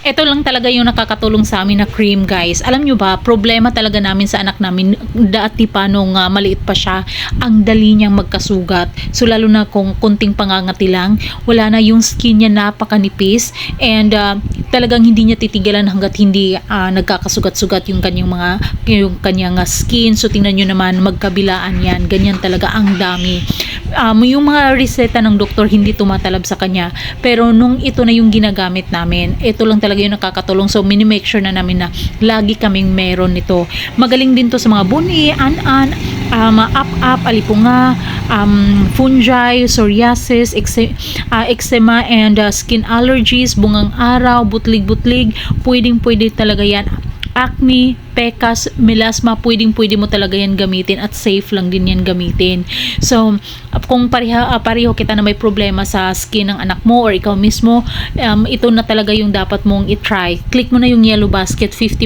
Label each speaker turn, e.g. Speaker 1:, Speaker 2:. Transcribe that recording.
Speaker 1: Ito lang talaga yung nakakatulong sa amin na cream, guys. Alam nyo ba, problema talaga namin sa anak namin dati pa nung maliit pa siya, ang dali niyang magkasugat. So lalo na kung kunting pangangati lang, wala na yung skin niya, napakanipis, and talagang hindi niya titigilan hanggat hindi nagkakasugat-sugat yung kanyang skin. So tingnan nyo naman, magkabilaan yan. Ganyan talaga, ang dami. Yung mga reseta ng doktor hindi tumatalab sa kanya, pero nung ito na yung ginagamit namin, ito lang talaga yung nakakatulong. So mini-make sure na namin na lagi kaming meron nito. Magaling din to sa mga buni, an-an, up-up, alipunga, fungi, psoriasis, eczema, and skin allergies, bungang araw, butlig-butlig, pwedeng-pwede talaga yan. Acne, pekas, melasma, pwedeng-pwede mo talaga yan gamitin, at safe lang din yan gamitin. So, kung pareho kita na may problema sa skin ng anak mo or ikaw mismo, ito na talaga yung dapat mong i-try. Click mo na yung yellow basket, 50